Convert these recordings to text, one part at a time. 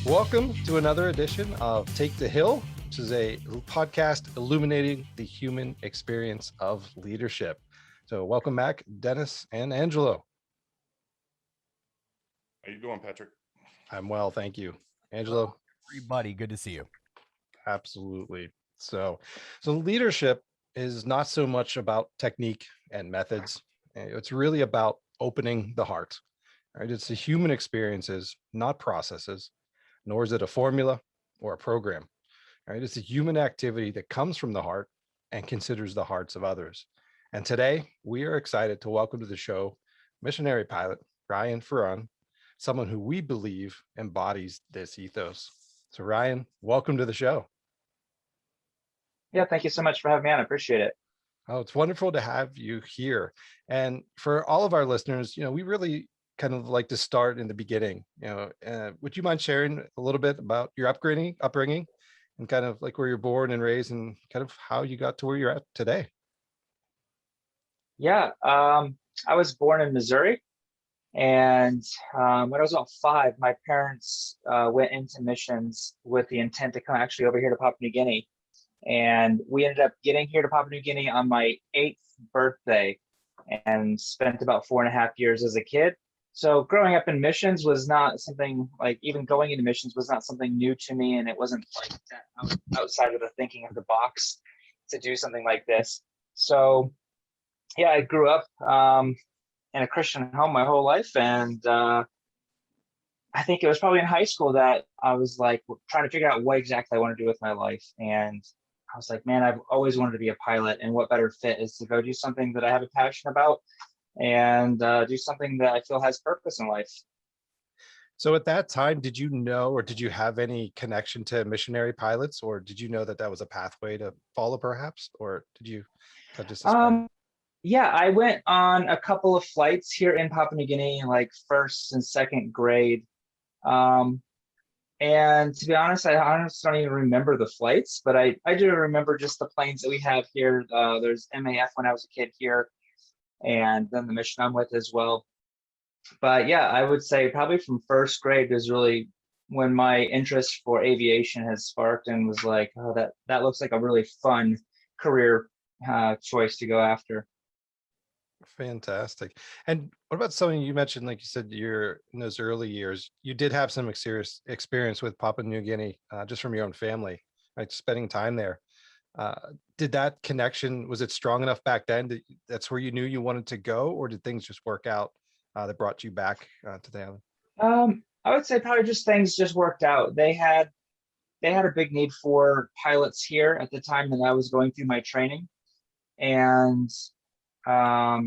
Welcome to another edition of Take the Hill, which is a podcast illuminating the human experience of leadership. So welcome back, Dennis and Angelo. How you doing, Patrick? I'm well, thank you. Angelo? Everybody, good to see you. Absolutely. So leadership is not so much about technique and methods. It's really about opening the heart, right? It's the human experiences, not processes, nor is it a formula or a program, right? It's a human activity that comes from the heart and considers the hearts of others. And today we are excited to welcome to the show missionary pilot Ryan Farran, someone who we believe embodies this ethos. So Ryan, welcome to the show. Yeah, thank you so much for having me on. I appreciate it. Oh, it's wonderful to have you here. And for all of our listeners, we really kind of like to start in the beginning. Would you mind sharing a little bit about your upbringing, and kind of like where you're born and raised, and kind of how you got to where you're at today? Yeah, I was born in Missouri, and when I was about 5, my parents went into missions with the intent to come actually over here to Papua New Guinea. And we ended up getting here to Papua New Guinea on my 8th birthday and spent about 4.5 years as a kid. So growing up in missions was not something like, even going into missions was not something new to me. And it wasn't like that outside of the thinking of the box to do something like this. So yeah, I grew up in a Christian home my whole life. And I think it was probably in high school that I was like trying to figure out what exactly I want to do with my life. And I was like, man, I've always wanted to be a pilot, and what better fit is to go do something that I have a passion about and do something that I feel has purpose in life. So at that time, did you know, or did you have any connection to missionary pilots, or did you know that that was a pathway to follow perhaps, or did you just Yeah, I went on a couple of flights here in Papua New Guinea in like 1st and 2nd grade. And to be honest, I honestly don't even remember the flights, but I do remember just the planes that we have here. There's MAF when I was a kid here, and then the mission I'm with as well. But yeah, I would say probably from 1st grade is really when my interest for aviation has sparked and was like, oh, that looks like a really fun career choice to go after. Fantastic. And what about something you mentioned, like you said, you're in those early years, you did have some experience with Papua New Guinea, just from your own family, right? Spending time there. Did that connection, was it strong enough back then that's where you knew you wanted to go, or did things just work out that brought you back to the island? I would say probably just things just worked out. They had a big need for pilots here at the time that I was going through my training. And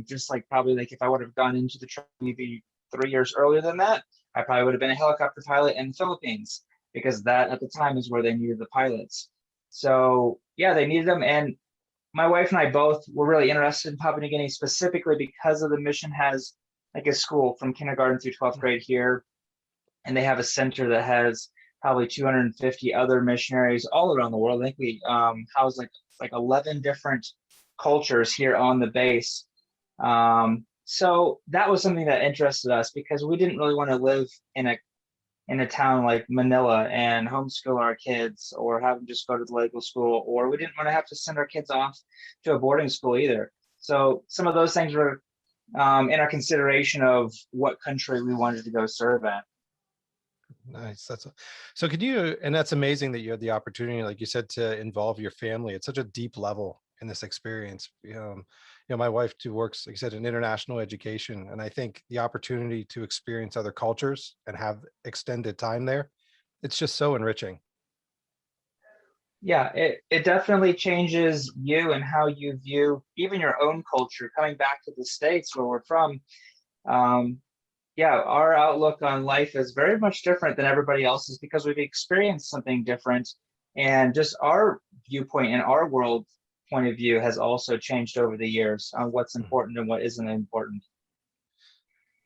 just like probably like if I would have gone into the training maybe 3 years earlier than that, I probably would have been a helicopter pilot in the Philippines, because that at the time is where they needed the pilots. So yeah, they needed them. And my wife and I both were really interested in Papua New Guinea, specifically because of the mission has like a school from kindergarten through 12th grade here. And they have a center that has probably 250 other missionaries all around the world. I think we house like 11 different cultures here on the base. So that was something that interested us, because we didn't really want to live in a town like Manila and homeschool our kids, or have them just go to the local school, or we didn't want to have to send our kids off to a boarding school either. So some of those things were in our consideration of what country we wanted to go serve at. Nice. So could you, and that's amazing that you had the opportunity, like you said, to involve your family at such a deep level in this experience. My wife too works, like I said, in international education, and I think the opportunity to experience other cultures and have extended time there, it's just so enriching. Yeah, it definitely changes you and how you view even your own culture. Coming back to the States where we're from, yeah, our outlook on life is very much different than everybody else's, because we've experienced something different, and just our viewpoint and our world point of view has also changed over the years on what's important and what isn't important.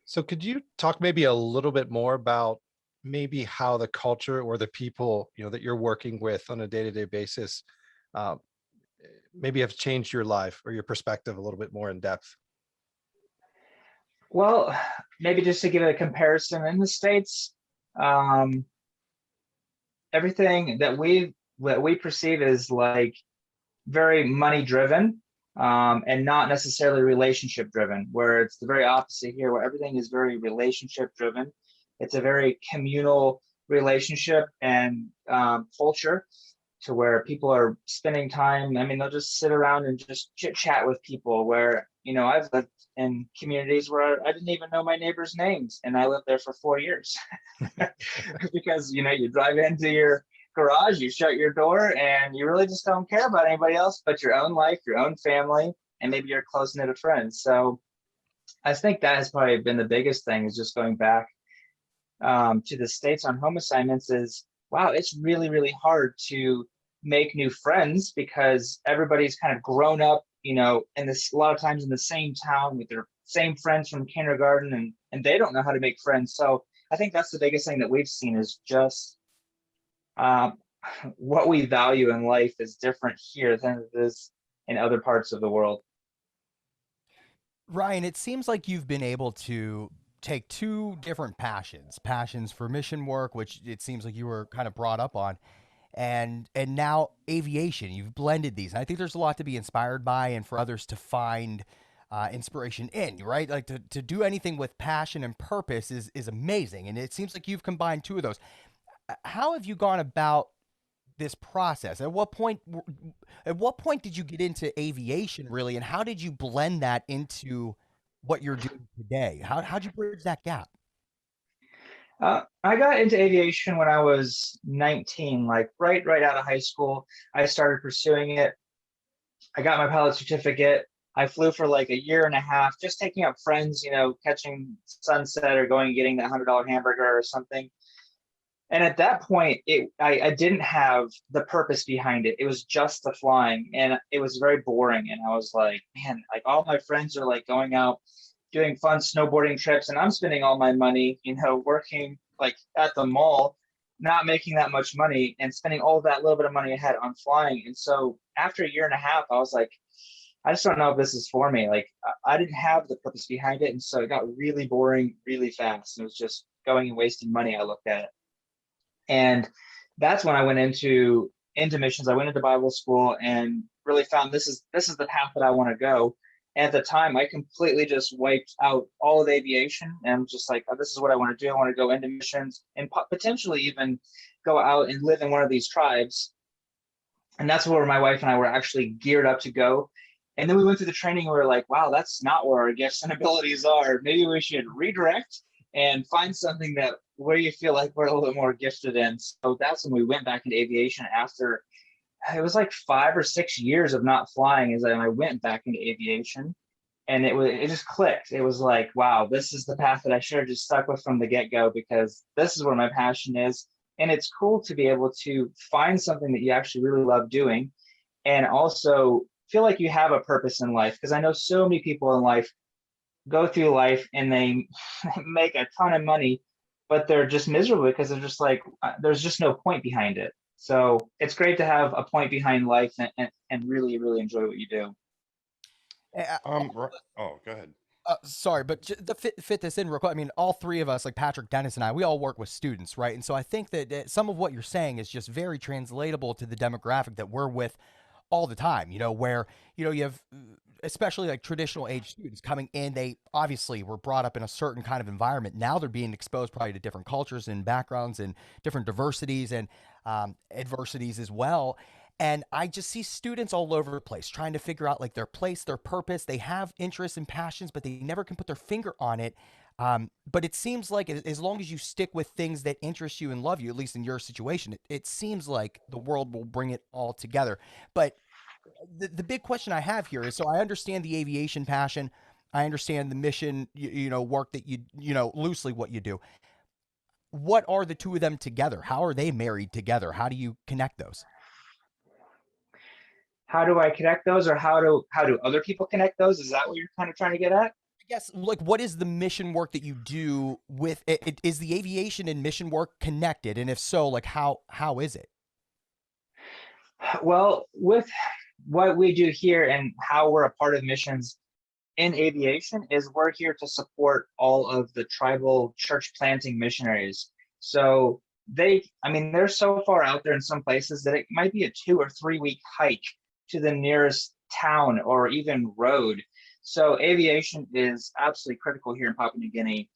So could you talk maybe a little bit more about maybe how the culture or the people, that you're working with on a day-to-day basis, uh, maybe have changed your life or your perspective a little bit more in depth? Well, maybe just to give it a comparison, in the States, everything that we perceive as like very money driven, and not necessarily relationship driven, where it's the very opposite here, where everything is very relationship driven. It's a very communal relationship and culture, to where people are spending time. I mean, they'll just sit around and just chit chat with people. Where, I've lived in communities where I didn't even know my neighbors' names, and I lived there for 4 years. Because you drive into your garage, you shut your door, and you really just don't care about anybody else but your own life, your own family, and maybe your close knit of friends. So I think that has probably been the biggest thing, is just going back to the States on home assignments. Is, wow, it's really, really hard to make new friends, because everybody's kind of grown up, in this, a lot of times in the same town with their same friends from kindergarten, and they don't know how to make friends. So I think that's the biggest thing that we've seen, is just uh, what we value in life is different here than it is in other parts of the world. Ryan, it seems like you've been able to take two different passions for mission work, which it seems like you were kind of brought up on, and now aviation. You've blended these, and I think there's a lot to be inspired by, and for others to find inspiration in. Right, like to do anything with passion and purpose is amazing, and it seems like you've combined two of those. How have you gone about this process? At what point did you get into aviation really, and how did you blend that into what you're doing today? How'd you bridge that gap? I got into aviation when I was 19, like right out of high school. I started pursuing it. I got my pilot certificate. I flew for like a year and a half, just taking up friends, catching sunset or going and getting that $100 hamburger or something. And at that point, I didn't have the purpose behind it. It was just the flying, and it was very boring. And I was like, man, like all my friends are like going out doing fun snowboarding trips, and I'm spending all my money, working like at the mall, not making that much money, and spending all that little bit of money I had on flying. And so after a year and a half, I was like, I just don't know if this is for me. Like I didn't have the purpose behind it, and so it got really boring really fast. And it was just going and wasting money. I looked at it. And that's when I went into missions. I went into Bible school and really found this is the path that I want to go. And at the time, I completely just wiped out all of aviation, and I'm just like, oh, this is what I want to do. I want to go into missions and potentially even go out and live in one of these tribes. And that's where my wife and I were actually geared up to go. And then we went through the training, and we were like, wow, that's not where our gifts and abilities are. Maybe we should redirect and find something that where you feel like we're a little bit more gifted in. So that's when we went back into aviation after, it was like 5 or 6 years of not flying, as I went back into aviation. And it just clicked. It was like, wow, this is the path that I should have just stuck with from the get-go, because this is where my passion is. And it's cool to be able to find something that you actually really love doing, and also feel like you have a purpose in life. Because I know so many people in life go through life and they make a ton of money, but they're just miserable because they're just like, there's just no point behind it. So it's great to have a point behind life, and really, really enjoy what you do. Uh, Oh, go ahead. Sorry, but to fit this in real quick, I mean, all three of us, like Patrick, Dennis, and I, we all work with students, right? And so I think that some of what you're saying is just very translatable to the demographic that we're with all the time, where, you have especially like traditional age students coming in. They obviously were brought up in a certain kind of environment. Now they're being exposed probably to different cultures and backgrounds and different diversities and adversities as well. And I just see students all over the place trying to figure out like their place, their purpose. They have interests and passions, but they never can put their finger on it. But it seems like as long as you stick with things that interest you and love you, at least in your situation, it seems like the world will bring it all together. But the big question I have here is, so I understand the aviation passion. I understand the mission, work that loosely what you do. What are the two of them together? How are they married together? How do you connect those? How do I connect those, or how do other people connect those? Is that what you're kind of trying to get at? I guess, like, what is the mission work that you do with it? Is the aviation and mission work connected? And if so, like, how is it? Well, with what we do here and how we're a part of missions in aviation, is we're here to support all of the tribal church planting missionaries. So I mean, they're so far out there in some places that it might be a 2 or 3 week hike to the nearest town or even road. So aviation is absolutely critical here in Papua New Guinea.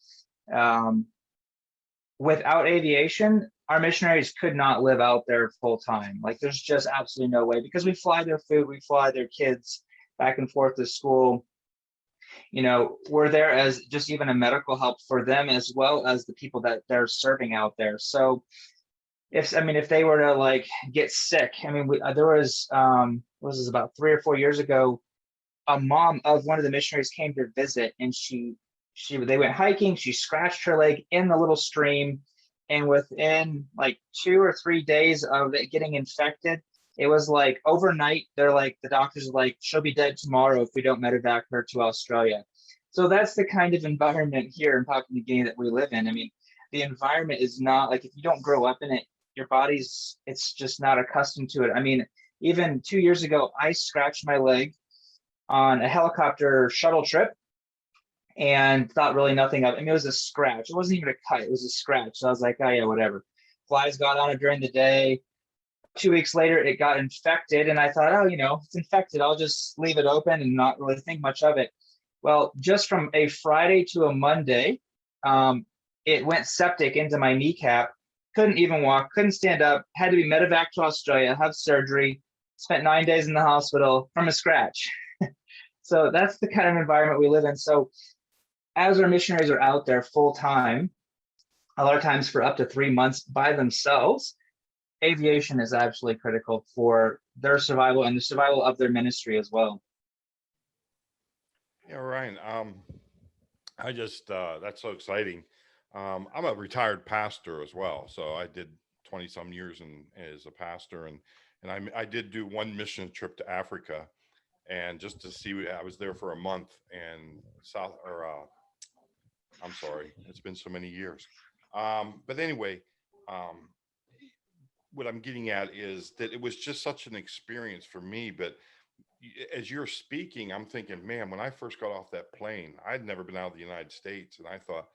Without aviation, our missionaries could not live out there full time. Like there's just absolutely no way, because we fly their food, we fly their kids back and forth to school. You know, we're there as just even a medical help for them, as well as the people that they're serving out there. So if they were to like get sick, I mean, there was this about 3 or 4 years ago, a mom of one of the missionaries came to visit, and they went hiking. She scratched her leg in the little stream, and within like 2 or 3 days of it getting infected, it was like overnight. The doctors are like, she'll be dead tomorrow if we don't medevac her to Australia. So that's the kind of environment here in Papua New Guinea that we live in. I mean, the environment is not like, if you don't grow up in it, your it's just not accustomed to it. I mean, even 2 years ago, I scratched my leg on a helicopter shuttle trip and thought really nothing of it. I mean, it was a scratch. It wasn't even a cut. It was a scratch. So I was like, oh yeah, whatever. Flies got on it during the day. 2 weeks later, it got infected. And I thought, oh, it's infected. I'll just leave it open and not really think much of it. Well, just from a Friday to a Monday, it went septic into my kneecap. Couldn't even walk, couldn't stand up, had to be medevac to Australia, have surgery, spent 9 days in the hospital from a scratch. So that's the kind of environment we live in. So as our missionaries are out there full time, a lot of times for up to 3 months by themselves, aviation is absolutely critical for their survival and the survival of their ministry as well. Yeah, Ryan. I just that's so exciting. I'm a retired pastor as well, so I did 20 some years as a pastor, and I did do one mission trip to Africa, and just to see, I was there for a month, and I'm sorry, it's been so many years. But anyway, what I'm getting at is that it was just such an experience for me. But as you're speaking, I'm thinking, man, when I first got off that plane, I'd never been out of the United States, and I thought,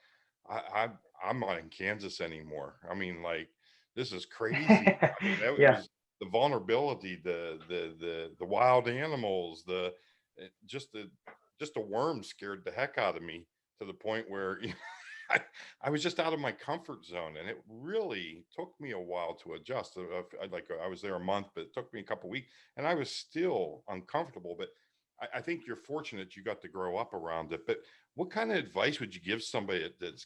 I'm not in Kansas anymore. I mean, like, this is crazy. I mean, it Yeah. was the vulnerability, the wild animals, just the worms scared the heck out of me, to the point where I was just out of my comfort zone, and it really took me a while to adjust. I was there a month, but it took me a couple weeks, and I was still uncomfortable. But I think you're fortunate you got to grow up around it. But what kind of advice would you give somebody that's,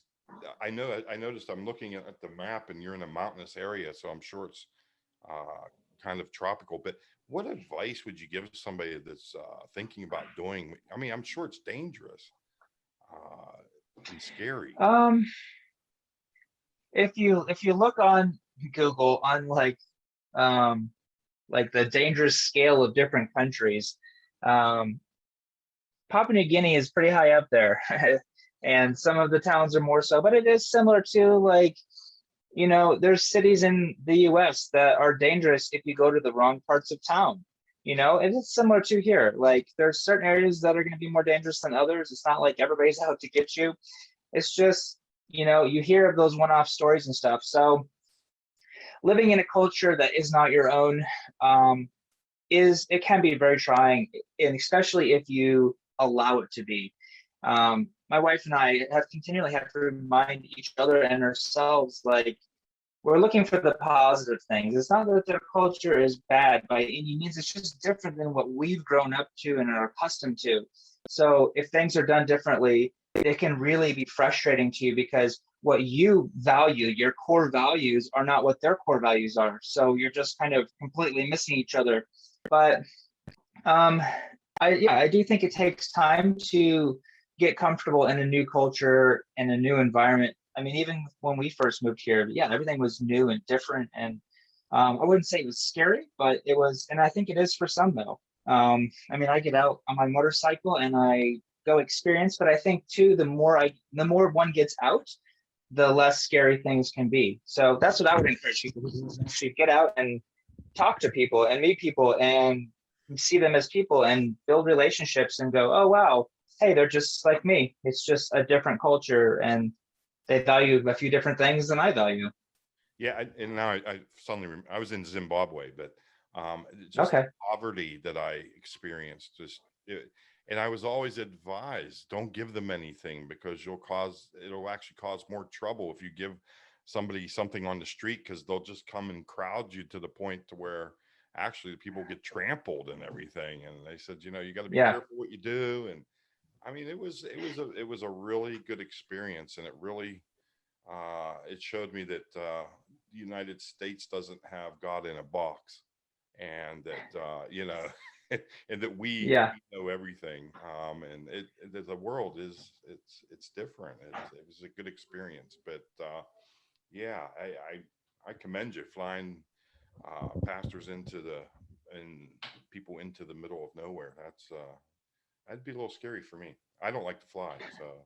I noticed, I'm looking at the map, and you're in a mountainous area, so I'm sure it's kind of tropical. But what advice would you give somebody that's thinking about doing? I mean, I'm sure it's dangerous and scary. If you look on Google on like the dangerous scale of different countries, Papua New Guinea is pretty high up there. And some of the towns are more so, but it is similar to, like, there's cities in the US that are dangerous if you go to the wrong parts of town. It is similar to here. Like, there's certain areas that are going to be more dangerous than others. It's not like everybody's out to get you. It's just, you hear of those one-off stories and stuff. So living in a culture that is not your own, it can be very trying, and especially if you allow it to be. My wife and I have continually had to remind each other and ourselves, like, we're looking for the positive things. It's not that their culture is bad by any means. It's just different than what we've grown up to and are accustomed to. So if things are done differently, it can really be frustrating to you, because what you value, your core values, are not what their core values are. So you're just kind of completely missing each other. But I do think it takes time to get comfortable in a new culture and a new environment. I mean, even when we first moved here, everything was new and different. And I wouldn't say it was scary, but it was, and I think it is for some though. I mean, I get out on my motorcycle and I go experience, but I think too, the more one gets out, the less scary things can be. So that's what I would encourage people to get out and talk to people and meet people and see them as people and build relationships and go, oh, wow, hey, they're just like me. It's just a different culture, and they value a few different things than I value. Yeah, and now I suddenly I was in Zimbabwe, but just the Okay. poverty that I experienced, and I was always advised, don't give them anything because it'll actually cause more trouble if you give somebody something on the street, because they'll just come and crowd you to the point to where actually people get trampled and everything. And they said, you got to be Yeah. careful what you do. And I mean, it was a really good experience, and it showed me that the United States doesn't have God in a box, and that and that we Yeah. know everything. And that the world it's different. It was a good experience, but yeah, I commend you flying pastors and people into the middle of nowhere. That'd be a little scary for me. I don't like to fly, so.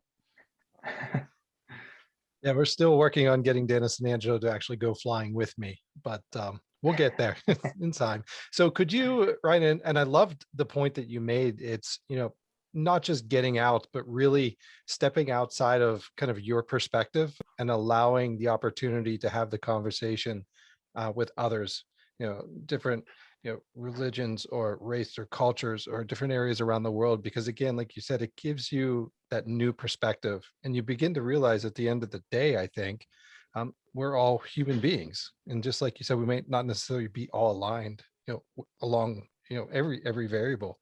Yeah, we're still working on getting Dennis and Angelo to actually go flying with me, but we'll get there in time. So could you, Ryan, and I loved the point that you made. It's, not just getting out, but really stepping outside of kind of your perspective and allowing the opportunity to have the conversation with others, different, religions or race or cultures or different areas around the world. Because again, like you said, it gives you that new perspective, and you begin to realize at the end of the day, I think, we're all human beings, and just like you said, we may not necessarily be all aligned, along, every variable.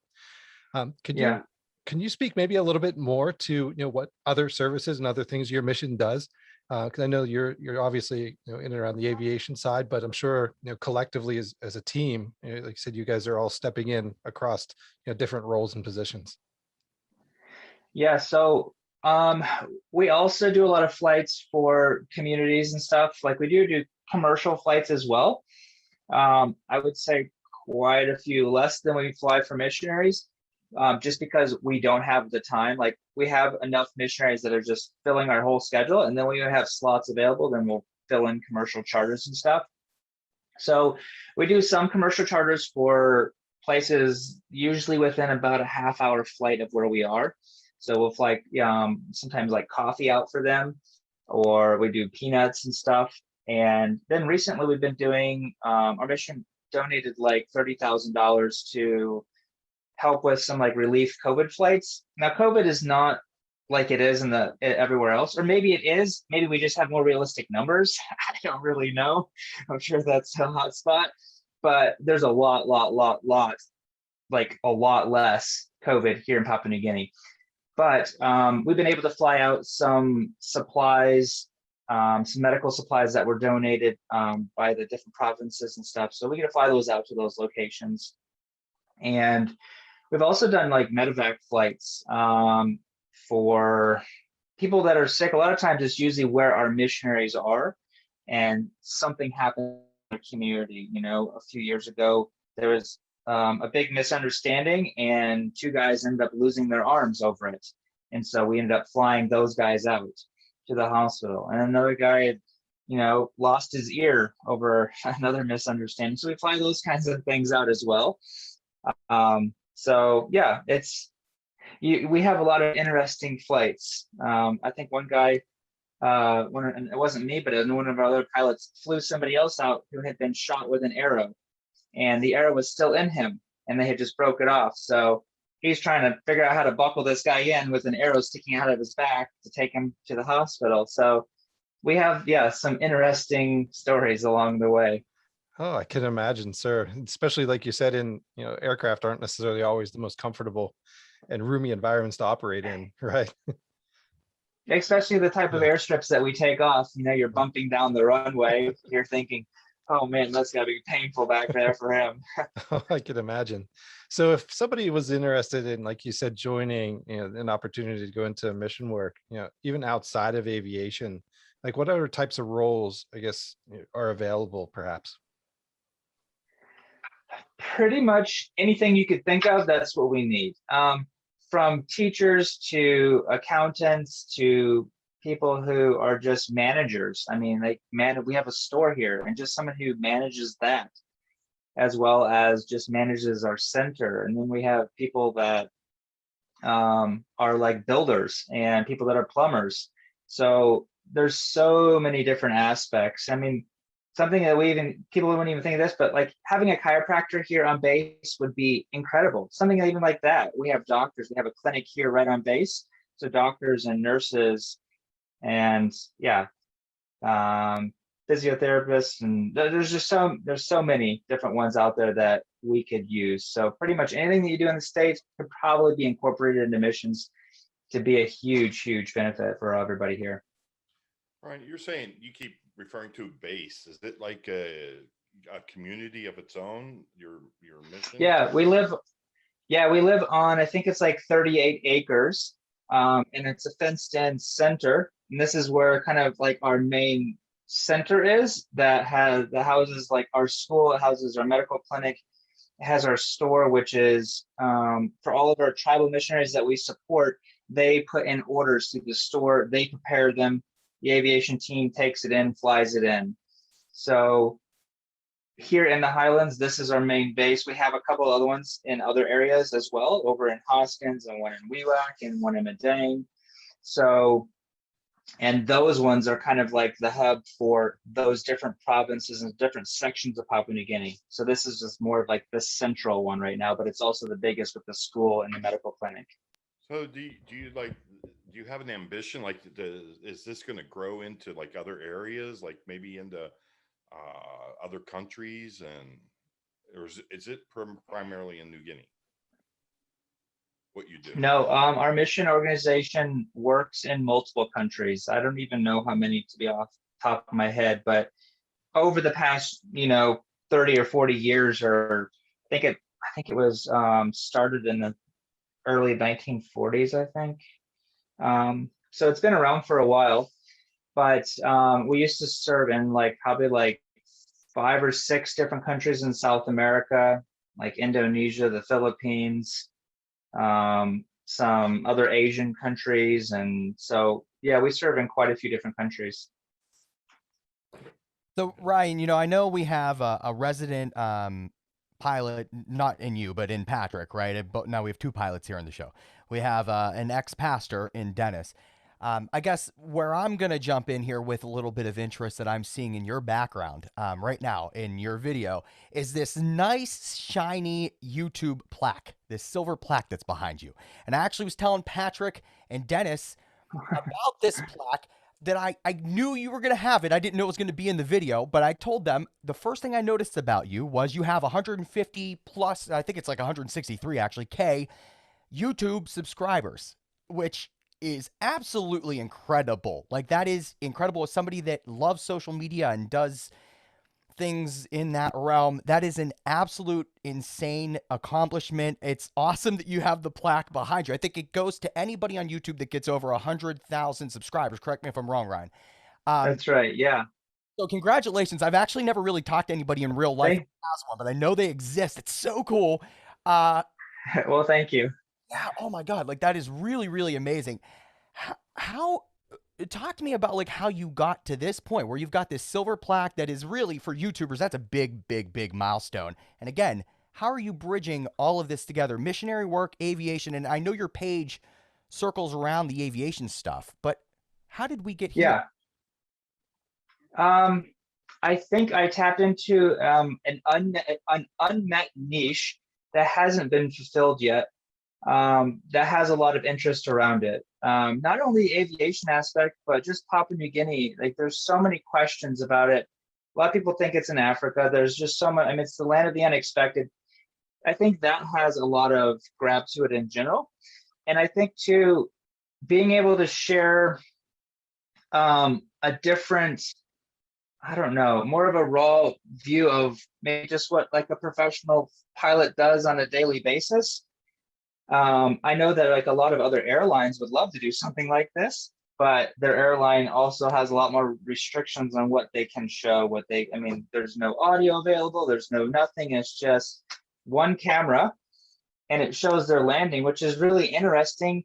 Could Yeah. you can you speak maybe a little bit more to, what other services and other things your mission does? Because I know you're obviously, in and around the aviation side, but I'm sure, collectively as a team, like you said, you guys are all stepping in across, different roles and positions. Yeah. So we also do a lot of flights for communities and stuff. Like we do commercial flights as well. I would say quite a few less than we fly for missionaries, just because we don't have the time. Like we have enough missionaries that are just filling our whole schedule, and then when you have slots available, then we'll fill in commercial charters and stuff. So we do some commercial charters for places usually within about a half-hour flight of where we are. So we'll fly sometimes like coffee out for them, or we do peanuts and stuff. And then recently we've been doing our mission donated like $30,000 to help with some like relief COVID flights. Now COVID is not like it is in everywhere else, or maybe it is. Maybe we just have more realistic numbers. I don't really know. I'm sure that's a hot spot, but there's a lot, like a lot less COVID here in Papua New Guinea. But we've been able to fly out some supplies, some medical supplies that were donated by the different provinces and stuff. So we get to fly those out to those locations. And we've also done like medevac flights for people that are sick. A lot of times it's usually where our missionaries are, and something happened in the community. A few years ago, there was a big misunderstanding, and two guys ended up losing their arms over it. And so we ended up flying those guys out to the hospital. And another guy had, lost his ear over another misunderstanding. So we fly those kinds of things out as well. So yeah, we have a lot of interesting flights. I think one guy, and it wasn't me, but one of our other pilots flew somebody else out who had been shot with an arrow, and the arrow was still in him, and they had just broke it off. So he's trying to figure out how to buckle this guy in with an arrow sticking out of his back to take him to the hospital. So we have, some interesting stories along the way. Oh, I can imagine, sir. Especially like you said, aircraft aren't necessarily always the most comfortable and roomy environments to operate in, right? Especially the type of Yeah. airstrips that we take off. You're bumping down the runway. You're thinking, oh man, that's got to be painful back there for him. I can imagine. So if somebody was interested in, like you said, joining, an opportunity to go into mission work, even outside of aviation, like what other types of roles, I guess, are available perhaps? Pretty much anything you could think of, that's what we need. From teachers to accountants to people who are just managers. I mean, we have a store here, and just someone who manages that, as well as just manages our center. And then we have people that are like builders and people that are plumbers. So there's so many different aspects. I mean, something that people wouldn't even think of this, but like having a chiropractor here on base would be incredible. Something even like that. We have doctors, we have a clinic here right on base. So doctors and nurses and yeah, physiotherapists, and there's so many different ones out there that we could use. So pretty much anything that you do in the States could probably be incorporated into missions to be a huge benefit for everybody here. Right. You're saying you keep referring to base. Is it like a community of its own? Your mission? Yeah, we live on, I think it's like 38 acres. And it's a fenced in center. And this is where kind of like our main center is, that houses like our school, it houses our medical clinic, it has our store, which is for all of our tribal missionaries that we support. They put in orders through the store, they prepare them, the aviation team takes it in, flies it in. So here in the Highlands, this is our main base. We have a couple other ones in other areas as well, over in Hoskins, and one in Wewak, and one in Madang. So, and those ones are kind of like the hub for those different provinces and different sections of Papua New Guinea. So this is just more of like the central one right now, but it's also the biggest with the school and the medical clinic. So do you have an ambition? Like, is this going to grow into like other areas, like maybe into other countries, or is it primarily in New Guinea? What you do? No, our mission organization works in multiple countries. I don't even know how many to be off the top of my head, but over the past, 30 or 40 years, or I think it was started in the early 1940s, I think. So it's been around for a while, but we used to serve in probably 5 or 6 different countries in South America, like Indonesia, the Philippines, some other Asian countries. And so, yeah, we serve in quite a few different countries. So Ryan, I know we have a resident pilot, not in you, but in Patrick, right? But now we have 2 pilots here on the show. We have an ex-pastor in Dennis. I guess where I'm going to jump in here with a little bit of interest that I'm seeing in your background right now in your video is this nice, shiny YouTube plaque, this silver plaque that's behind you. And I actually was telling Patrick and Dennis about this plaque that I knew you were going to have it. I didn't know it was going to be in the video, but I told them the first thing I noticed about you was you have 150 plus, I think it's like 163 actually, K YouTube subscribers, which is absolutely incredible. Like, that is incredible. As somebody that loves social media and does things in that realm, that is an absolute insane accomplishment. It's awesome that you have the plaque behind you. I think it goes to anybody on YouTube that gets over 100,000 subscribers. Correct me if I'm wrong, Ryan. That's right. Yeah. So congratulations. I've actually never really talked to anybody in real life who has one, but I know they exist. It's so cool. Well, thank you. Yeah. Oh my God. Like, that is really, really amazing. How talk to me about like how you got to this point where you've got this silver plaque that is really, for YouTubers, that's a big milestone. And again, how are you bridging all of this together? Missionary work, aviation, and I know your page circles around the aviation stuff, but how did we get here? Yeah. I think I tapped into an unmet niche that hasn't been fulfilled yet. That has a lot of interest around it. Not only the aviation aspect, but just Papua New Guinea. Like, there's so many questions about it. A lot of people think it's in Africa. There's just so much. I mean, it's the land of the unexpected. I think that has a lot of grab to it in general. And I think too, being able to share a different, I don't know, more of a raw view of maybe just what like a professional pilot does on a daily basis. I know that like a lot of other airlines would love to do something like this, but their airline also has a lot more restrictions on what they can show, I mean, there's no audio available, there's no nothing, it's just one camera and it shows their landing, which is really interesting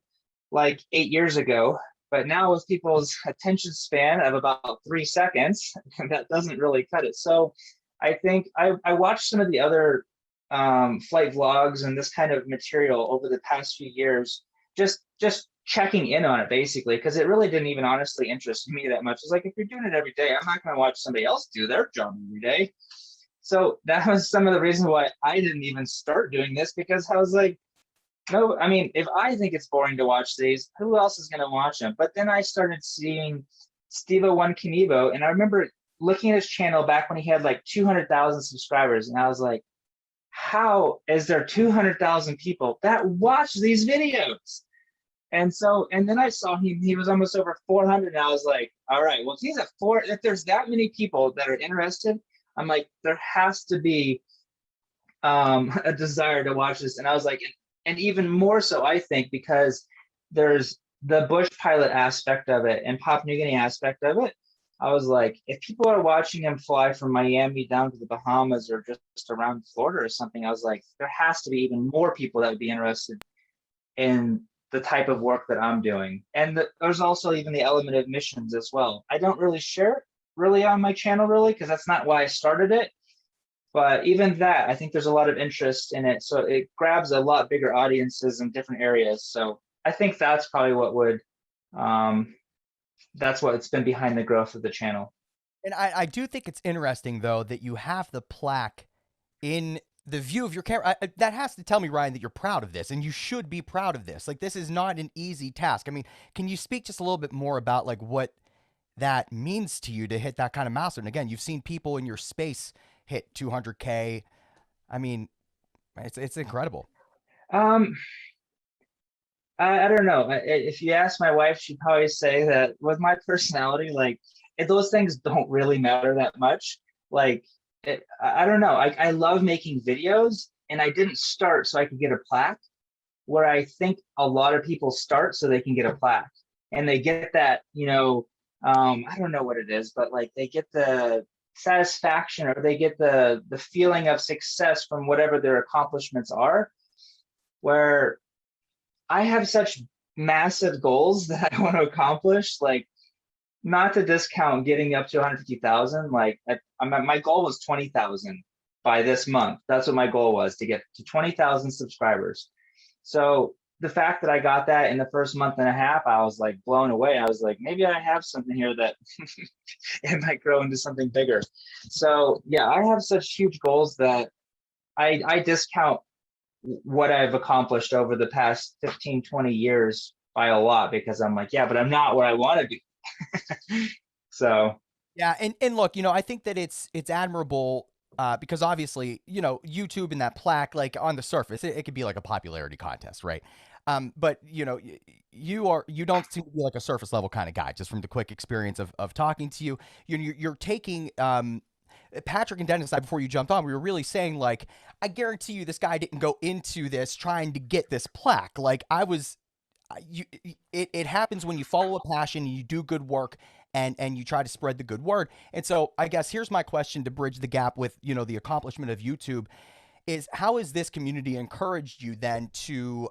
like 8 years ago. But now with people's attention span of about 3 seconds, that doesn't really cut it. So I think I watched some of the other flight vlogs and this kind of material over the past few years, just checking in on it basically, because it really didn't even honestly interest me that much. It's like, if you're doing it every day, I'm not going to watch somebody else do their job every day. So that was some of the reason why I didn't even start doing this, because I was like, no, I mean, if I think it's boring to watch these, who else is going to watch them? But then I started seeing Stevo One Knievo, and I remember looking at his channel back when he had like 200,000 subscribers, and I was like, how is there 200,000 people that watch these videos? And so, and then I saw he was almost over 400, and I was like, all right, well, if he's at if there's that many people that are interested, I'm like, there has to be a desire to watch this. And I was like, and even more so, I think, because there's the bush pilot aspect of it and Papua New Guinea aspect of it. I was like, if people are watching him fly from Miami down to the Bahamas or just around Florida or something, I was like, there has to be even more people that would be interested in the type of work that I'm doing. And there's also even the element of missions as well. I don't really share it really on my channel, really, because that's not why I started it. But even that, I think there's a lot of interest in it. So it grabs a lot bigger audiences in different areas. So I think that's probably what would, that's what it's been behind the growth of the channel. And I do think it's interesting, though, that you have the plaque in the view of your camera. That has to tell me, Ryan, that you're proud of this, and you should be proud of this. Like, this is not an easy task. I mean, can you speak just a little bit more about like what that means to you to hit that kind of milestone? Again, you've seen people in your space hit 200K. I mean, it's incredible. I don't know. If you ask my wife, she'd probably say that with my personality, like, those things don't really matter that much. Like, I don't know. I love making videos, and I didn't start so I could get a plaque, where I think a lot of people start so they can get a plaque, and they get that, you know, I don't know what it is, but like they get the satisfaction, or they get the feeling of success from whatever their accomplishments are, where I have such massive goals that I want to accomplish, like, not to discount getting up to 150,000. Like, my goal was 20,000 by this month. That's what my goal was, to get to 20,000 subscribers. So the fact that I got that in the first month and a half, I was like blown away. I was like, maybe I have something here that it might grow into something bigger. So yeah, I have such huge goals that I discount what I've accomplished over the past 15, 20 years by a lot, because I'm like, yeah, but I'm not where I want to be. So yeah, and look, you know, I think that it's admirable, because obviously, you know, YouTube and that plaque, like on the surface, it could be like a popularity contest, right? But you know, you don't seem to be like a surface level kind of guy, just from the quick experience of talking to you. You're taking Patrick and Dennis and I, before you jumped on, we were really saying, like, I guarantee you this guy didn't go into this trying to get this plaque. Like, it happens when you follow a passion and you do good work, and you try to spread the good word. And so I guess here's my question to bridge the gap with, you know, the accomplishment of YouTube is, how has this community encouraged you then to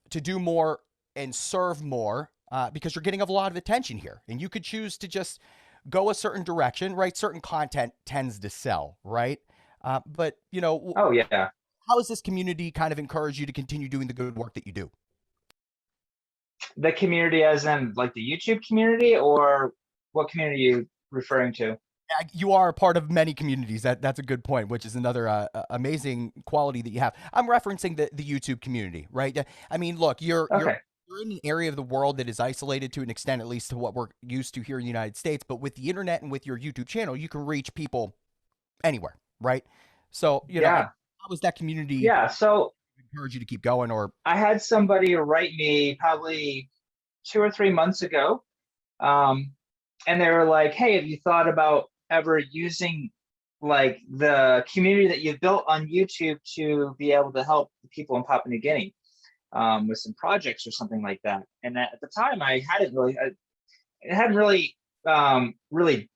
do more and serve more, because you're getting a lot of attention here, and you could choose to just go a certain direction, right? Certain content tends to sell, right? But you know, oh yeah, how has this community kind of encouraged you to continue doing the good work that you do? the community as in like the YouTube community, or what community are you referring to? You are a part of many communities. That's a good point, which is another amazing quality that you have. I'm referencing the YouTube community, right? I mean, look, you're in an area of the world that is isolated to an extent, at least to what we're used to here in the United States. But with the internet and with your YouTube channel, you can reach people anywhere, right? So, you know, how was that community? Yeah. So encourage you to keep going? Or I had somebody write me probably 2 or 3 months ago, and they were like, "Hey, have you thought about ever using like the community that you've built on YouTube to be able to help people in Papua New Guinea with some projects or something like that?" And at the time, I hadn't really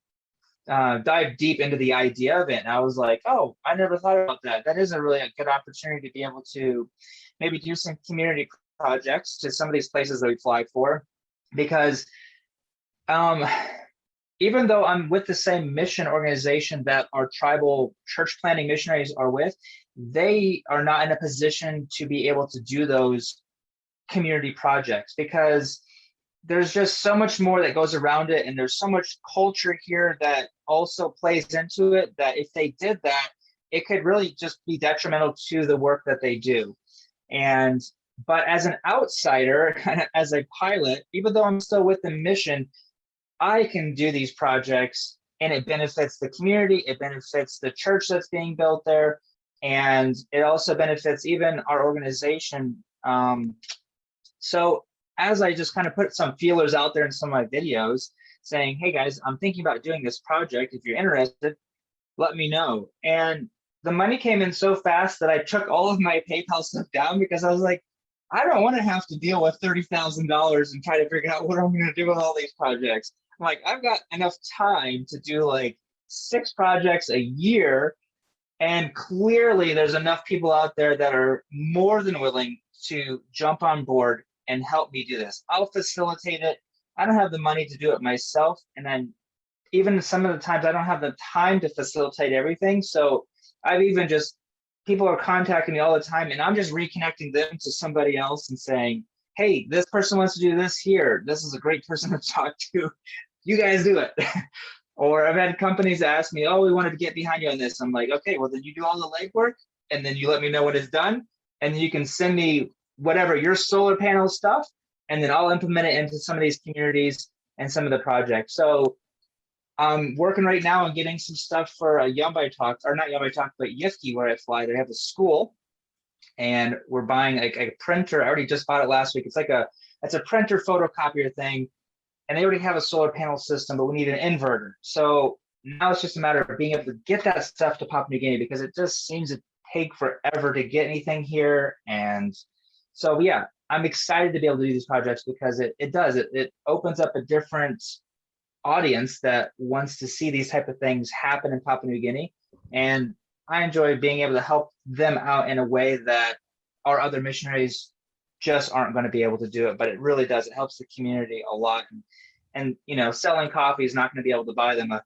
dive deep into the idea of it. And I was like, oh, I never thought about that. That is a really a good opportunity to be able to maybe do some community projects to some of these places that we fly for. Because even though I'm with the same mission organization that our tribal church planting missionaries are with, they are not in a position to be able to do those community projects, because there's just so much more that goes around it, and there's so much culture here that also plays into it, that if they did that, it could really just be detrimental to the work that they do. And but as an outsider, as a pilot, even though I'm still with the mission, I can do these projects, and it benefits the community, it benefits the church that's being built there, and it also benefits even our organization. So as I just kind of put some feelers out there in some of my videos saying, hey guys, I'm thinking about doing this project. If you're interested, let me know. And the money came in so fast that I took all of my PayPal stuff down, because I was like, I don't want to have to deal with $30,000 and try to figure out what I'm going to do with all these projects. I'm like, I've got enough time to do like 6 projects a year. And clearly there's enough people out there that are more than willing to jump on board and help me do this. I'll facilitate it. I don't have the money to do it myself. And then even some of the times I don't have the time to facilitate everything. So I've even just, people are contacting me all the time, and I'm just reconnecting them to somebody else and saying, hey, this person wants to do this here. This is a great person to talk to. You guys do it. Or I've had companies ask me, oh, we wanted to get behind you on this. I'm like, okay, well, then you do all the legwork, and then you let me know when it's done. And then you can send me whatever, your solar panel stuff, and then I'll implement it into some of these communities and some of the projects. So I'm working right now on getting some stuff for Yambai Talk, or not Yambai Talk, but Yifki, where I fly. They have a school, and we're buying a printer. I already just bought it last week. It's a printer photocopier thing, and they already have a solar panel system, but we need an inverter. So now it's just a matter of being able to get that stuff to Papua New Guinea, because it just seems to take forever to get anything here. And so, yeah, I'm excited to be able to do these projects, because it opens up a different audience that wants to see these type of things happen in Papua New Guinea. And I enjoy being able to help them out in a way that our other missionaries just aren't going to be able to do it. But it really does. It helps the community a lot. And you know, selling coffee is not going to be able to buy them a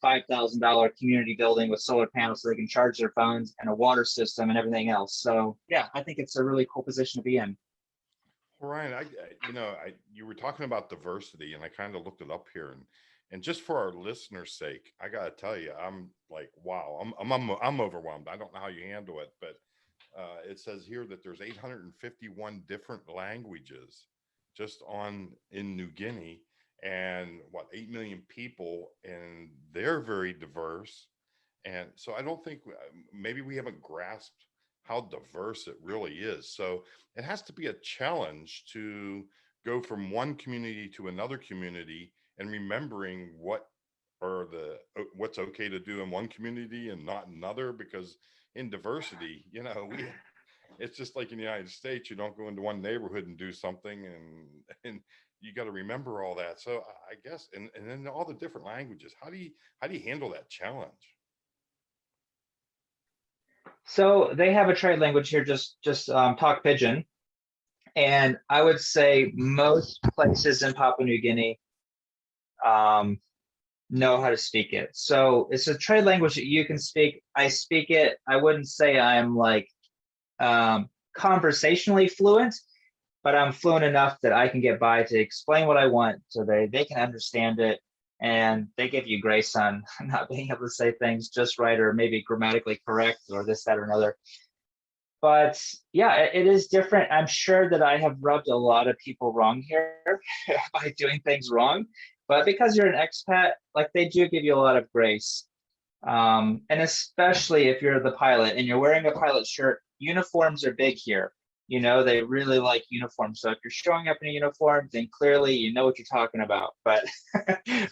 $5,000 community building with solar panels so they can charge their phones and a water system and everything else. So yeah, I think it's a really cool position to be in. Ryan, you were talking about diversity, and I kind of looked it up here, and just for our listeners' sake, I gotta tell you, I'm like, wow, I'm overwhelmed. I don't know how you handle it, but it says here that there's 851 different languages just in New Guinea, and 8 million people, and they're very diverse. And so I don't think, maybe we haven't grasped how diverse it really is. So it has to be a challenge to go from one community to another community, and remembering what's okay to do in one community and not another, because in diversity, it's just like in the United States, you don't go into one neighborhood and do something, and you got to remember all that. So I guess, and then all the different languages, how do you handle that challenge? So they have a trade language here, just talk Pidgin. And I would say most places in Papua New Guinea know how to speak it. So it's a trade language that you can speak. I speak it. I wouldn't say I'm like conversationally fluent, but I'm fluent enough that I can get by to explain what I want, so they can understand it. And they give you grace on not being able to say things just right, or maybe grammatically correct, or this, that, or another. But yeah, it is different. I'm sure that I have rubbed a lot of people wrong here by doing things wrong. But because you're an expat, like, they do give you a lot of grace. And especially if you're the pilot and you're wearing a pilot shirt, uniforms are big here. They really like uniforms. So if you're showing up in a uniform, then clearly you know what you're talking about. But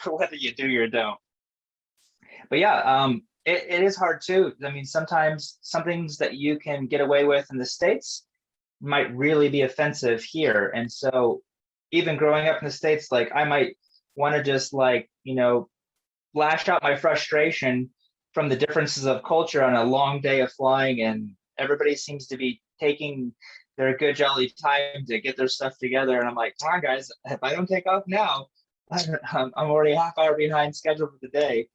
whether you do or don't. But yeah, it is hard too. I mean, sometimes some things that you can get away with in the States might really be offensive here. And so even growing up in the States, like, I might want to just lash out my frustration from the differences of culture on a long day of flying, and everybody seems to be taking their good jolly time to get their stuff together. And I'm like, come on guys, if I don't take off now, I'm already a half hour behind schedule for the day.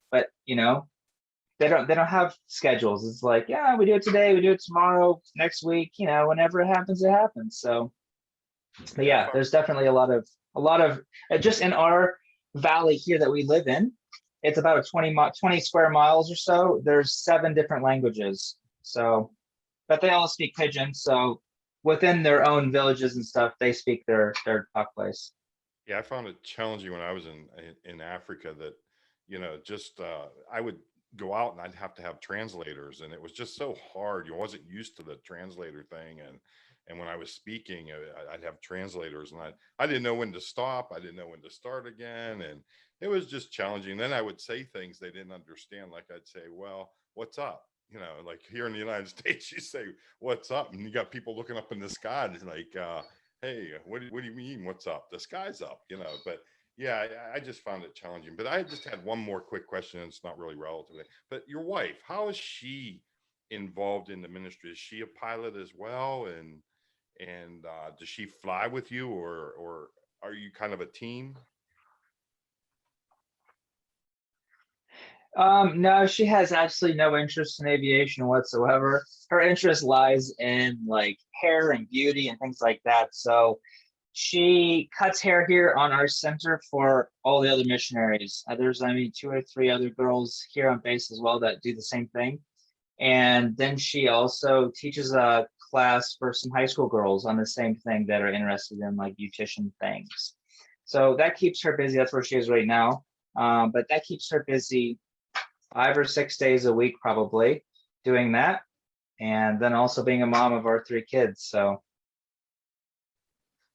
But they don't have schedules. It's like, yeah, we do it today, we do it tomorrow, next week, whenever it happens, it happens. So But Yeah, yeah, there's definitely a lot of just in our valley here that we live in. It's about a 20 square miles or so. There's 7 different languages. So, but they all speak Pidgin. So within their own villages and stuff, they speak their talk place. yeah, I found it challenging when I was in Africa that, just I would go out and I'd have to have translators, and it was just so hard. You wasn't used to the translator thing, and when I was speaking, I'd have translators, and I didn't know when to stop. I didn't know when to start again, and it was just challenging. Then I would say things they didn't understand, like I'd say, "Well, what's up?" Like here in the United States, you say, "What's up?" And you got people looking up in the sky, and it's like, hey, what do you mean? What's up? The sky's up, But yeah, I just found it challenging. But I just had one more quick question. And it's not really relative. But your wife, how is she involved in the ministry? Is she a pilot as well? And does she fly with you, or are you kind of a team? No, she has absolutely no interest in aviation whatsoever. Her interest lies in like hair and beauty and things like that. So she cuts hair here on our center for all the other missionaries. There's, I mean, 2 or 3 other girls here on base as well that do the same thing. And then she also teaches a class for some high school girls on the same thing that are interested in like beautician things. So that keeps her busy. That's where she is right now. But that keeps her busy 5 or 6 days a week, probably doing that. And then also being a mom of our 3 kids. So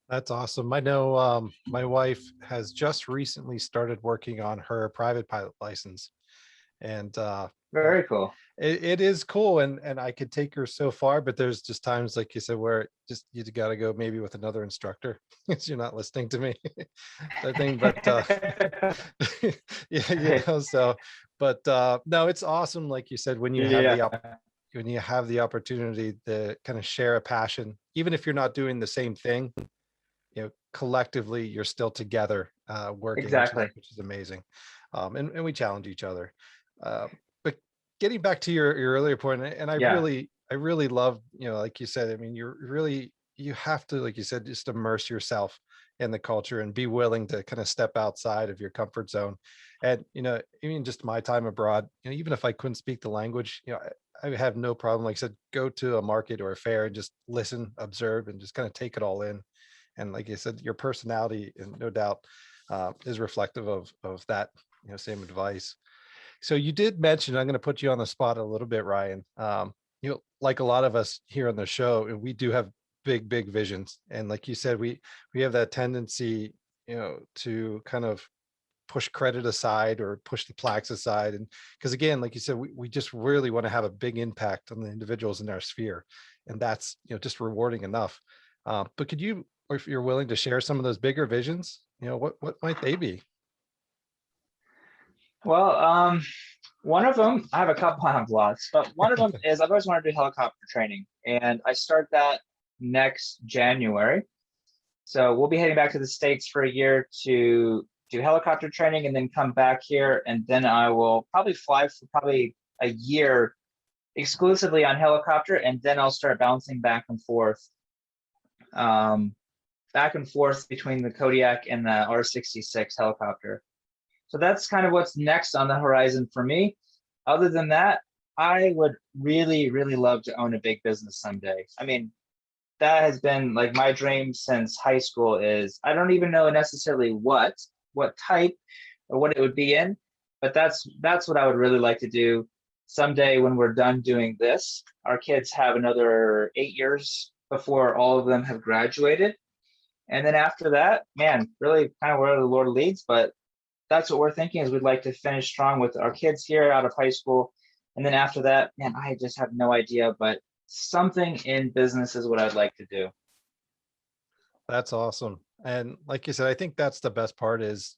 That's awesome. I know my wife has just recently started working on her private pilot license, and very cool. it is cool, and I could take her so far, but there's just times, like you said, where just you got to go maybe with another instructor because you're not listening to me. I think, but yeah, so, but no, it's awesome, like you said, when you have Yeah. when you have the opportunity to kind of share a passion, even if you're not doing the same thing, collectively you're still together working, Exactly. which is amazing. And we challenge each other. But getting back to your earlier point, and Yeah. I really love, like you said, I mean, you have to, like you said, just immerse yourself in the culture and be willing to kind of step outside of your comfort zone. And even just my time abroad, even if I couldn't speak the language, I have no problem, like I said, go to a market or a fair and just listen, observe, and just kind of take it all in. And like you said, your personality, and no doubt, is reflective of that, same advice. So you did mention, I'm going to put you on the spot a little bit, Ryan. Like a lot of us here on the show, and we do have big visions, and like you said, we have that tendency, to kind of push credit aside or push the plaques aside. And because again, like you said, we just really want to have a big impact on the individuals in our sphere, and that's just rewarding enough. But could you, or if you're willing to share some of those bigger visions, what might they be? Well, one of them, I have a couple, I have lots, but one of them is I've always wanted to do helicopter training, and I start that next January. So we'll be heading back to the States for a year to do helicopter training and then come back here. And then I will probably fly for probably a year exclusively on helicopter. And then I'll start bouncing um, back and forth between the Kodiak and the R-66 helicopter. So that's kind of what's next on the horizon for me. Other than that, I would really, really love to own a big business someday. I mean, that has been like my dream since high school. Is I don't even know necessarily what type or what it would be in, but that's what I would really like to do someday when we're done doing this. Our kids have another 8 years before all of them have graduated, and then after that, man, really kind of where the Lord leads. But that's what we're thinking, is we'd like to finish strong with our kids here out of high school, and then after that, man, I just have no idea, but something in business is what I'd like to do. That's awesome. And like you said, I think that's the best part is,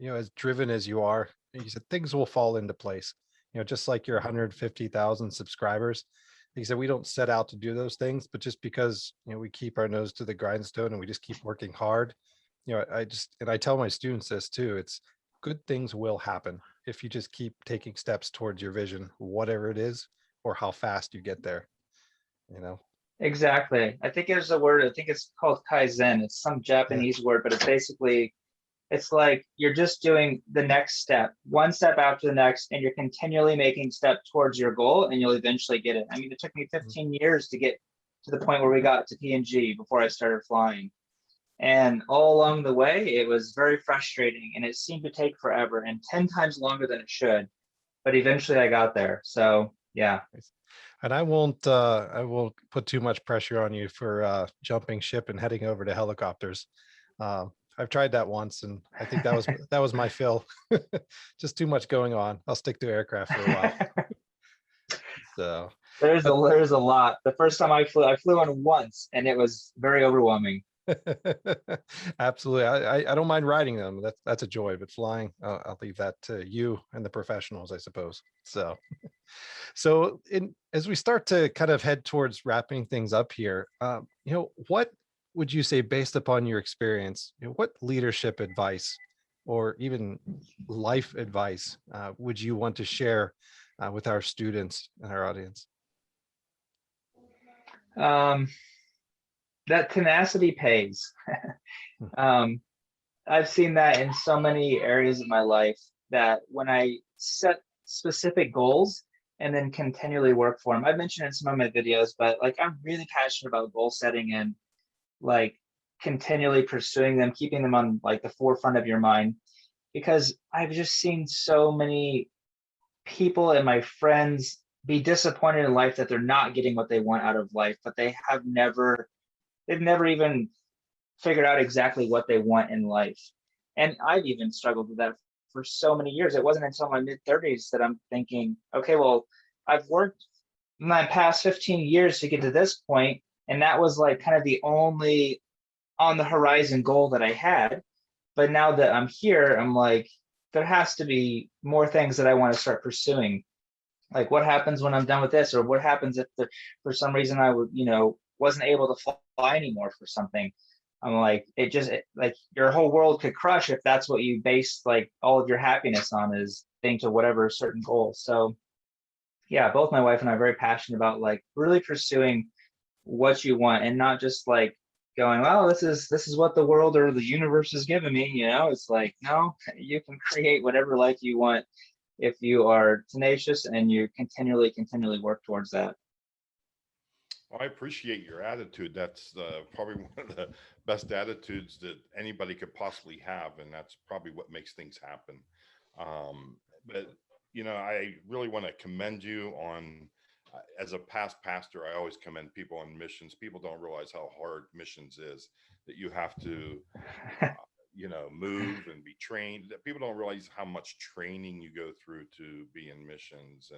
as driven as you are, like you said, things will fall into place. Just like your 150,000 subscribers. Like you said, we don't set out to do those things, but just because, we keep our nose to the grindstone and we just keep working hard, I tell my students this too, it's good things will happen if you just keep taking steps towards your vision, whatever it is, or how fast you get there, you know? Exactly. I think there's a word, I think it's called Kaizen. It's some Yeah. Japanese word, but it's basically, it's like you're just doing the next step, one step after the next, and you're continually making steps towards your goal, and you'll eventually get it. I mean, it took me 15 years to get to the point where we got to PNG before I started flying. And all along the way, it was very frustrating and it seemed to take forever and 10 times longer than it should. But eventually I got there. So yeah. And I won't put too much pressure on you for jumping ship and heading over to helicopters. I've tried that once, and I think that was my fill. Just too much going on. I'll stick to aircraft for a while. So, There's a lot. The first time I flew on once and it was very overwhelming. absolutely, I don't mind riding them. That's a joy, but flying, I'll leave that to you and the professionals, I suppose. So, so as we start to kind of head towards wrapping things up here, what would you say, based upon your experience, what leadership advice or even life advice would you want to share with our students and our audience? Um, that tenacity pays. um, I've seen that in so many areas of my life that when I set specific goals and then continually work for them, I've mentioned in some of my videos, but like I'm really passionate about goal setting and like continually pursuing them, keeping them on like the forefront of your mind, because I've just seen so many people and my friends be disappointed in life that they're not getting what they want out of life, but they've never even figured out exactly what they want in life. And I've even struggled with that for so many years. It wasn't until my mid 30s that I'm thinking, okay, well, I've worked my past 15 years to get to this point, and that was like kind of the only on the horizon goal that I had. But now that I'm here, I'm like, there has to be more things that I want to start pursuing. Like, what happens when I'm done with this, or what happens if for some reason I would, wasn't able to fly anymore for something. I'm like, like your whole world could crush if that's what you base like all of your happiness on, is thing to whatever certain goal. So yeah, both my wife and I are very passionate about like really pursuing what you want and not just like going, well, this is what the world or the universe has given me. It's like, no, you can create whatever life you want if you are tenacious and you continually work towards that. Well, I appreciate your attitude. That's probably one of the best attitudes that anybody could possibly have, and that's probably what makes things happen. But I really want to commend you on. As a past pastor, I always commend people on missions. People don't realize how hard missions is. That you have to, move and be trained. That people don't realize how much training you go through to be in missions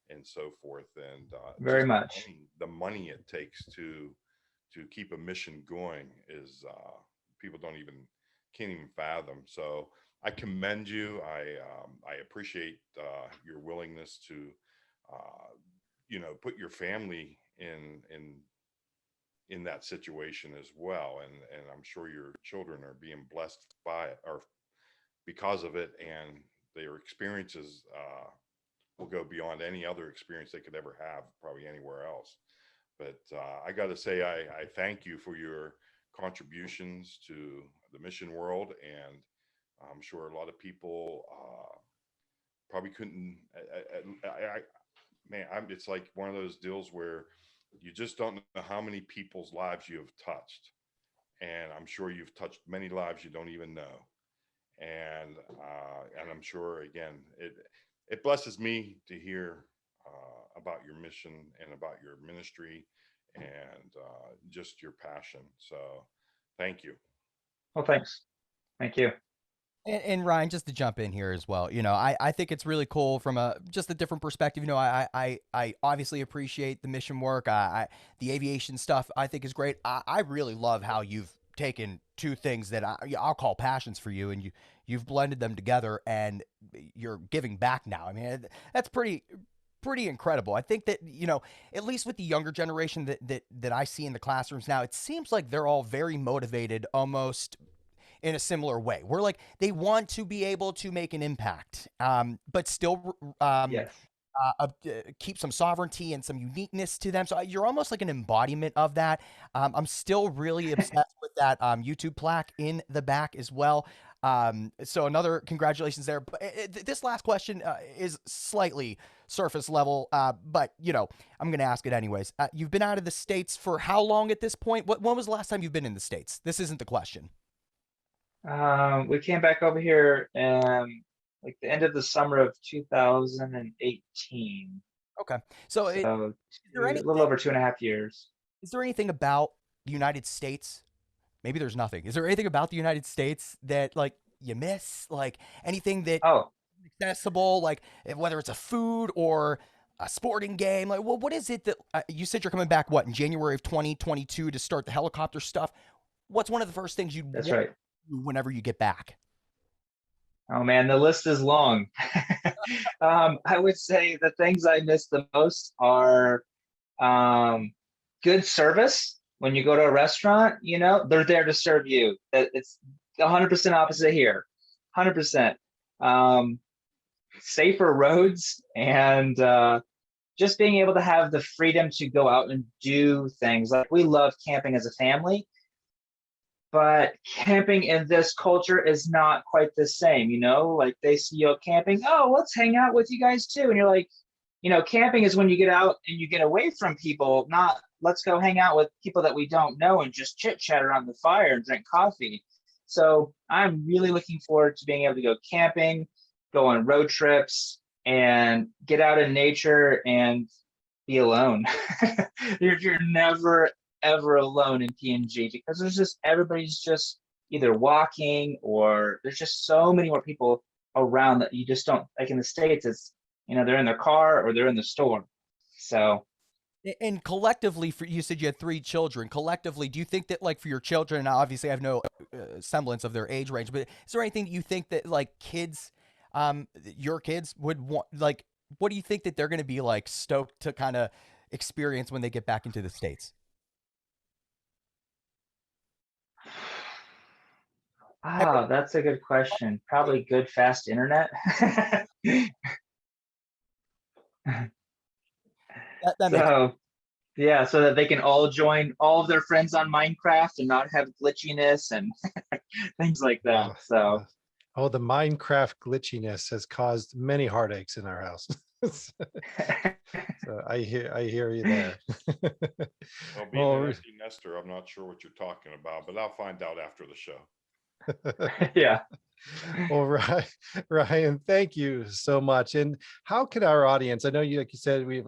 and so forth, and Very just much. the money it takes to keep a mission going is people don't even can't even fathom. So I commend you. I appreciate your willingness to put your family in that situation as well, and I'm sure your children are being blessed by it or because of it, and their experiences will go beyond any other experience they could ever have, probably anywhere else. But I got to say, I thank you for your contributions to the mission world, and I'm sure a lot of people probably couldn't. Man, it's like one of those deals where you just don't know how many people's lives you have touched, and I'm sure you've touched many lives you don't even know, and I'm sure again it blesses me to hear about your mission and about your ministry and just your passion. So thank you. Well, thanks. Thank you. And Ryan, just to jump in here as well, I think it's really cool from just a different perspective. I obviously appreciate the mission work. The aviation stuff I think is great. I really love how you've taken two things that I'll call passions for you, and you've blended them together, and you're giving back now. I mean, that's pretty incredible. I think that, at least with the younger generation that I see in the classrooms now, it seems like they're all very motivated, almost in a similar way. We're like, they want to be able to make an impact, but still Yes. keep some sovereignty and some uniqueness to them. So you're almost like an embodiment of that. I'm still really obsessed with that YouTube plaque in the back as well. So another congratulations there. But this last question is slightly surface level, but I'm going to ask it anyways. You've been out of the States for how long at this point? When was the last time you've been in the States? This isn't the question. We came back over here like the end of the summer of 2018. Okay. So is So there a little over 2.5 years. is there anything about the United States? Maybe there's nothing. Is there anything about the United States that like you miss? Like anything that Oh, accessible, like whether it's a food or a sporting game? Like, what is it that you said you're coming back? What, in January of 2022 to start the helicopter stuff? What's one of the first things you'd want that's to right. do whenever you get back? Oh man, the list is long. I would say the things I miss the most are good service. When you go to a restaurant, they're there to serve you. It's 100% opposite here. 100%. Safer roads and just being able to have the freedom to go out and do things. Like we love camping as a family, but camping in this culture is not quite the same, like they see you out camping, oh, let's hang out with you guys too. And you're like, camping is when you get out and you get away from people, not let's go hang out with people that we don't know and just chit chat around the fire and drink coffee. So I'm really looking forward to being able to go camping, go on road trips, and get out in nature and be alone. You're never ever alone in PNG because everybody's just either walking or there's just so many more people around that you just don't, like in the States, it's they're in their car or they're in the store. So And collectively, for you said you had 3 children. Collectively, do you think that like for your children, and obviously I have no semblance of their age range, but is there anything that you think that like kids, your kids would want? Like, what do you think that they're going to be like stoked to kind of experience when they get back into the States? that's a good question. Probably good fast internet. That makes So yeah, so that they can all join all of their friends on Minecraft and not have glitchiness and things like that. Oh, So oh, the Minecraft glitchiness has caused many heartaches in our house. So I hear you there. Well, being Well, an empty nester, I'm not sure what you're talking about, but I'll find out after the show. yeah. well, Ryan, thank you so much. And how can our audience? I know you, like you said, we've,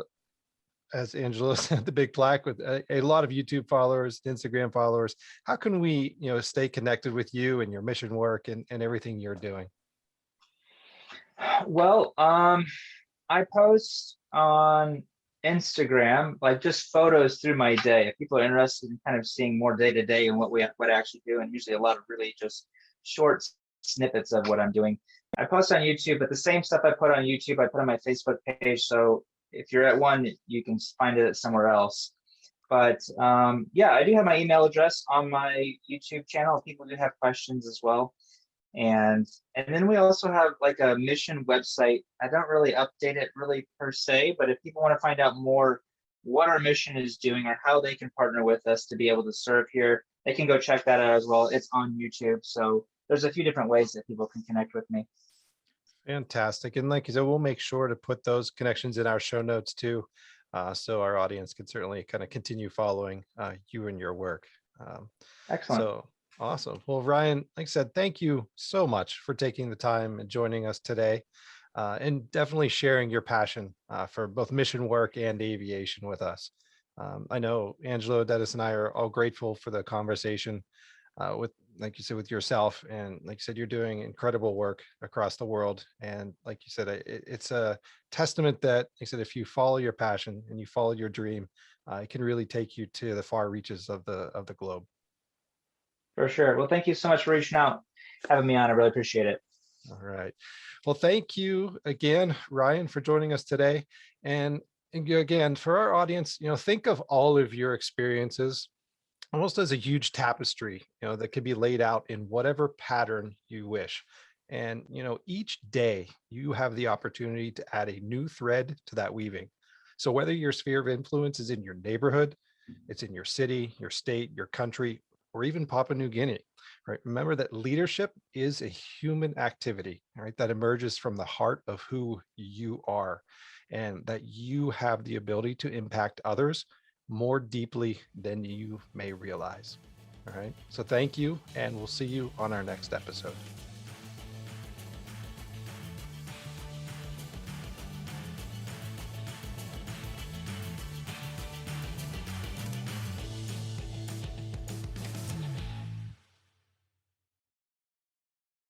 as Angelo said, the big plaque with a lot of YouTube followers, Instagram followers. How can we, stay connected with you and your mission work and everything you're doing? Well, I post on Instagram, like just photos through my day. If people are interested in kind of seeing more day to day and what I actually do, and usually a lot of really just short snippets of what I'm doing. I post on YouTube, but the same stuff I put on YouTube, I put on my Facebook page. So if you're at one, you can find it somewhere else. But yeah, I do have my email address on my YouTube channel if people do have questions as well. And then we also have like a mission website. I don't really update it really per se, but if people want to find out more what our mission is doing or how they can partner with us to be able to serve here, they can go check that out as well. It's on YouTube. So there's a few different ways that people can connect with me. Fantastic. And like you said, we'll make sure to put those connections in our show notes too. So our audience can certainly kind of continue following you and your work. Excellent. So awesome. Well, Ryan, like I said, thank you so much for taking the time and joining us today, and definitely sharing your passion for both mission work and aviation with us. I know Angelo, Dennis, and I are all grateful for the conversation with, like you said, with yourself. And like you said, you're doing incredible work across the world. And like you said, it's a testament that, like I said, if you follow your passion and you follow your dream, it can really take you to the far reaches of the globe. For sure. Well, thank you so much for reaching out, having me on. I really appreciate it. All right. Well, thank you again, Ryan, for joining us today. And again, for our audience, think of all of your experiences almost as a huge tapestry, that could be laid out in whatever pattern you wish. And, each day you have the opportunity to add a new thread to that weaving. So whether your sphere of influence is in your neighborhood, it's in your city, your state, your country, or even Papua New Guinea, right? Remember that leadership is a human activity, right? That emerges from the heart of who you are, and that you have the ability to impact others more deeply than you may realize. All right. So thank you, and we'll see you on our next episode.